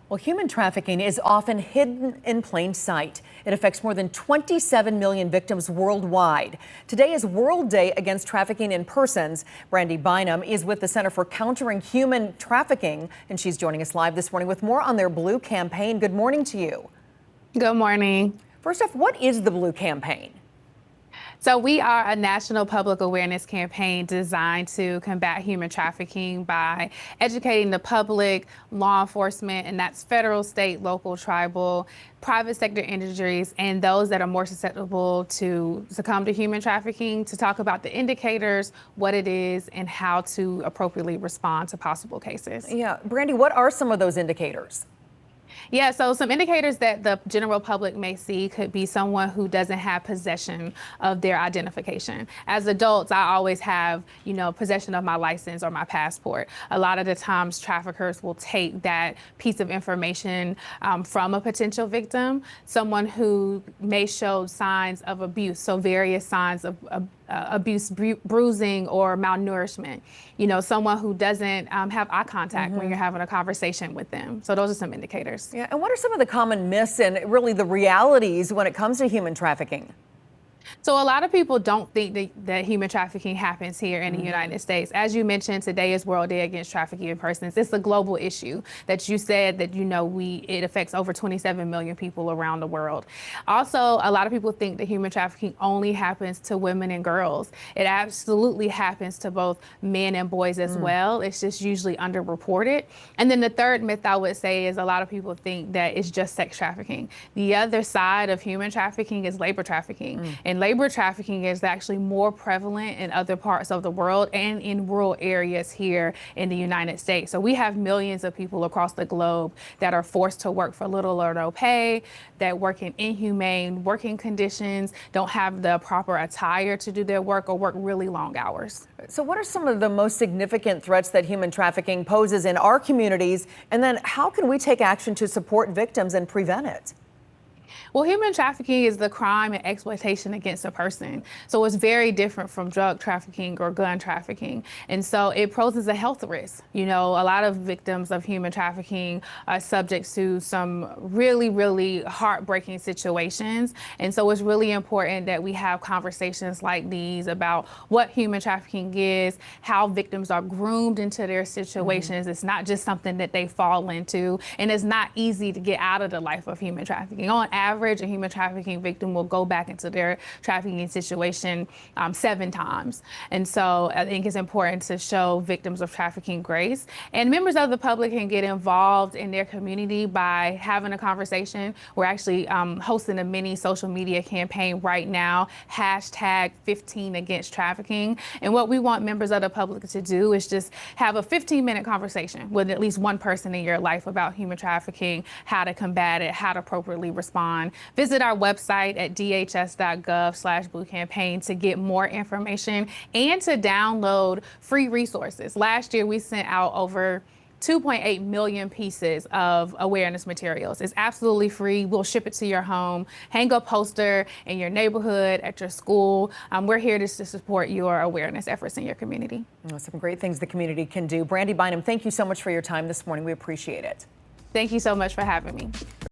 Well, human trafficking is often hidden in plain sight. It affects more than 27 million victims worldwide. Today is World Day Against Trafficking in Persons. Brandy Bynum is with the Center for Countering Human Trafficking, and she's joining us live this morning with more on their Blue campaign. Good morning to you. Good morning. First off, what is the Blue campaign? So we are a national public awareness campaign designed to combat human trafficking by educating the public, law enforcement, and that's federal, state, local, tribal, private sector industries, and those that are more susceptible to succumb to human trafficking, to talk about the indicators, what it is, and how to appropriately respond to possible cases. Yeah, Brandy, what are some of those indicators? Yeah, so some indicators that the general public may see could be someone who doesn't have possession of their identification. As adults, I always have, possession of my license or my passport. A lot of the times traffickers will take that piece of information from a potential victim, someone who may show signs of abuse, so various signs of abuse, bruising, or malnourishment. Someone who doesn't have eye contact when you're having a conversation with them. So those are some indicators. Yeah, and what are some of the common myths and really the realities when it comes to human trafficking? So a lot of people don't think that human trafficking happens here in the United States. As you mentioned, today is World Day Against Trafficking in Persons. It's a global issue that you said that, it affects over 27 million people around the world. Also, a lot of people think that human trafficking only happens to women and girls. It absolutely happens to both men and boys as well. It's just usually underreported. And then the third myth I would say is a lot of people think that it's just sex trafficking. The other side of human trafficking is labor trafficking. And labor trafficking is actually more prevalent in other parts of the world and in rural areas here in the United States. So we have millions of people across the globe that are forced to work for little or no pay, that work in inhumane working conditions, don't have the proper attire to do their work, or work really long hours. So what are some of the most significant threats that human trafficking poses in our communities? And then how can we take action to support victims and prevent it? Well, human trafficking is the crime and exploitation against a person. So it's very different from drug trafficking or gun trafficking. And so it poses a health risk. A lot of victims of human trafficking are subject to some really, really heartbreaking situations. And so it's really important that we have conversations like these about what human trafficking is, how victims are groomed into their situations. It's not just something that they fall into, and it's not easy to get out of the life of human trafficking. On average, a human trafficking victim will go back into their trafficking situation 7 times. And so I think it's important to show victims of trafficking grace. And members of the public can get involved in their community by having a conversation. We're actually hosting a mini social media campaign right now, hashtag 15 Against Trafficking. And what we want members of the public to do is just have a 15-minute conversation with at least one person in your life about human trafficking, how to combat it, how to appropriately respond. Visit our website at dhs.gov/Blue campaign to get more information and to download free resources. Last year, we sent out over 2.8 million pieces of awareness materials. It's absolutely free. We'll ship it to your home. Hang a poster in your neighborhood, at your school. We're here to support your awareness efforts in your community. Some great things the community can do. Brandy Bynum, thank you so much for your time this morning. We appreciate it. Thank you so much for having me.